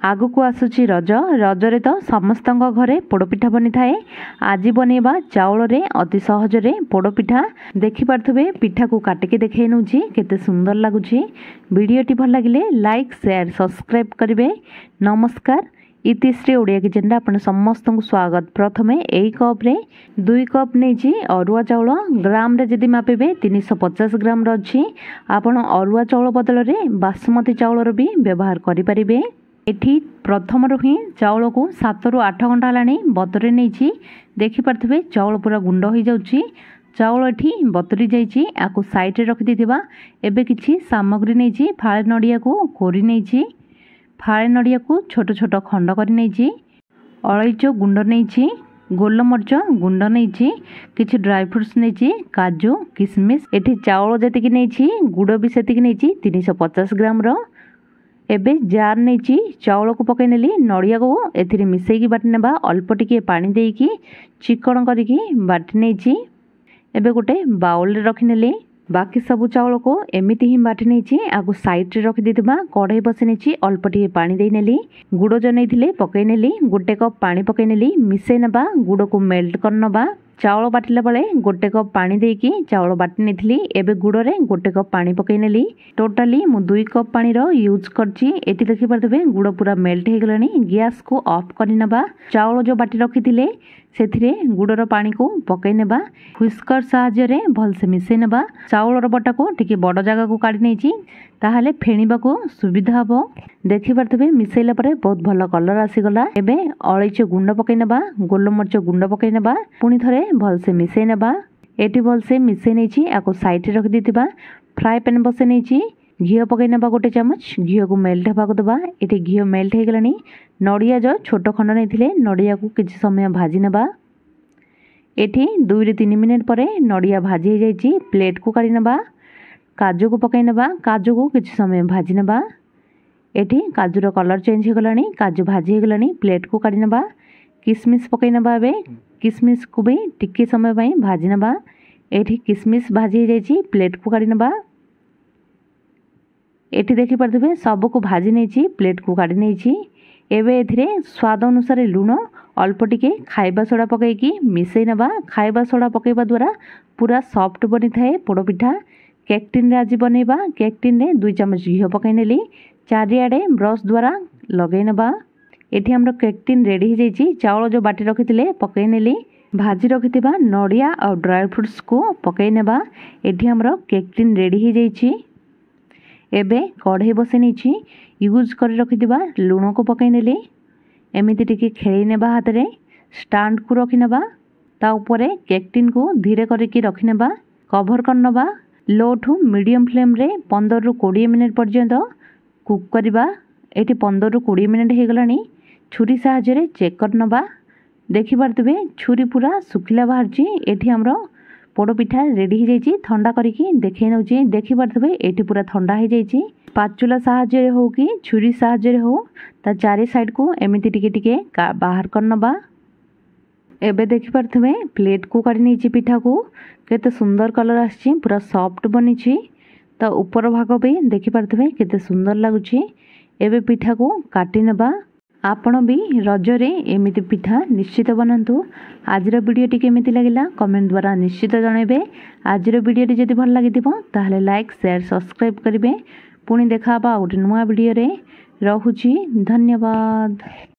आगु आसूची रज रजरे तो समस्त घरे पोड़पिठा बनी थाए। आज बनैबा चाउल रे अति सहजरे पोड़पिठा देखिपे पिठा को काटिके देखै नउची केते सुंदर लगुची। वीडियोटी भल लगिले लाइक शेयर सब्सक्राइब करिवे। नमस्कार, इतिश्री ओडिया किचन रे आपण समस्त को स्वागत। प्रथमे एई कप रे 2 कप नेजी अरुआ चाउल ग्राम रे जदि मापिबे 350 ग्राम रछि। आपण अरुआ चाउल बदल रे बासमती चाउल रो भी व्यवहार करि परिबे। एठी प्रथम ही चाउल को 7 रु 8 घंटा लानी बतुरे नहीं देखिपे चाउल पूरा गुंड हो जाउची। चाउल एठी बतुरी जाइची आकु साइड रे रखि दिथिबा। एबे किछि सामग्री नहीं फाळे नडिया को कोरी नहीं फाळे नडिया को छोट छोट खंड करी नहीं अलैच गुंड नहीं गोलमरिच गुंड नहीं किछि ड्राई फ्रूट्स नहीं काजू किशमिश। एठी चाउल जतिक नहीं गुड़ भी सेतिक नहीं 350 ग्राम रो। एबे जार नहीं चाउल को पकई नेली नड़िया को एथिरे मिसेकी बाटी नेबा। अल्प टिके पानी देकी चिकन करिकी बाटी नहीं। एबे गोटे बाउल रे रखि नेली। बाकी सबु चाउल को एमिति ही बाटी नहीं आगु साइड रे रखि देथिबा। कढ़ाई बसे नहीं अल्प टिके पानी दे नेली। गुड़ जो नहीं पकई नेली गोटे कप पानी पकई नेली मिसई नेबा। गुड़ को मेल्ट कर नबा। चाउल बाटिला बेले गोटे कप पानी देकी चाउल बाटी नेथिली। एबे गुड़ रे गोटे कप पानी पकई नेली। टोटाली मु 2 कप पानी रो यूज करची। एटी देखि परथबे गुड़ पूरा मेल्ट हे गलानी। गैस को ऑफ करि नबा। चाउल जो बाटी रखिथिले सेथिरे गुड़र पानी को पकई नेबा। व्हिस्कर साहाय्य रे भल से मिसई नेबा। चाउलर बटा को टिके बड़ जगह को काढी नेची ताहाले फेणीबा को सुविधा हबो। देखि परथबे मिसैला परे बहुत भल कलर आसी गला। एबे अलैच गुंड पकई नेबा गोलमरिच गुंड पकई नेबा। पुनी थरे भल से मिसई नेबा। एटी भल से मिसई नेची आको साइड रे रख दिथिबा। फ्राई पैन बसे नेची घी पकई नेबा गोटे चामच। घी को मेल्ट हेबा को दबा। एटी घी मेल्ट हे गलानी। नड़िया जो छोट खंड नेथिले नड़िया को किछि समय भाजी नेबा। एठी 2 रे 3 मिनिट परे नड़िया भाजी हे जाइची। प्लेट को काढी नेबा। काजू को पकई नेबा। काजू को किछि समय भाजी नेबा। एठी काजूर कलर चेंज हो गलानी। काजू भाजी हो गलानी। प्लेट को काढी नेबा। किशमिश पकई नेबा। एबे किशमिश को भी टिके समय पई भाजी नेबा। एठी किशमिश भाजी हे जाइची। प्लेट को काढी नेबा। एठी देखि परथबे सब को भाजी नेची प्लेट को काढी नेची। एबे एथिरे स्वाद अनुसार लूण अल्प टिके खाइबा सोडा पकईकी मिसई नेबा। खाइबा सोडा पकईबा द्वारा पूरा सॉफ्ट बनी थाए पोड़पिठा। केक टिन रे आज बनैबा। केक टिन रे 2 चम्मच घी पकई नेली। चारिआडे ब्रश द्वारा लगै नेबा। एठी हमरो केक टिन रेडी हो जाइची। चाउल जो बाटी रखिथिले पकई नेली। भाजी रखिथिबा नड़िया और ड्राई फ्रूट्स को पकई नेबा। एठी हमरो केक टिन रेडी हो जाइची। एबे कढ़ाई बसे नहीं यूज कर रखिथिबा लूण को पकई नेली। एमिति टिके खेली नेबा हाथ रे। स्टैंड को रखि नेबा। ता ऊपरे केक टिन को धीरे करके रखि नेबा। कवर कर नबा। लो टू मीडियम फ्लेम रे 15 रु 20 मिनिट पर्यंत कुक करबा। एठी 15 रु 20 मिनिट हे गलानी। छुरी साहाय्य रे चेक कर नबा। देखि परतबे छुरी पूरा सुखिला बाहरची। एठी हमरो पोड़पिठा रेडी हो जाइची। ठंडा करिकी देखै नउची। देखि परतबे एठी पूरा ठंडा हो जाइची। पाचुला साहाय्य रे हो कि छुरी साहाय्य रे हो ता चारि साइड को एमिति टिके टिके बाहर कर नबा। एबे देखि परथबे प्लेट को काढी नेची पिठा को केते सुंदर कलर आछि। पूरा सॉफ्ट बनिछि। ता ऊपर भाग भी देखि परथबे केते सुंदर लागुछि। एबे पिठा को काटी नबा। आपण भी रजरे एमिति पिठा निश्चित बनंतु। आजर वीडियो टी केमिति लागिला कमेंट द्वारा निश्चित जनइबे। आजर वीडियो टी जदि भल लागिथिबो ताहले लाइक शेयर सब्सक्राइब करिवे। पुणी देखा बा गोटे नुआ वीडियो रे। रहुछि धन्यवाद।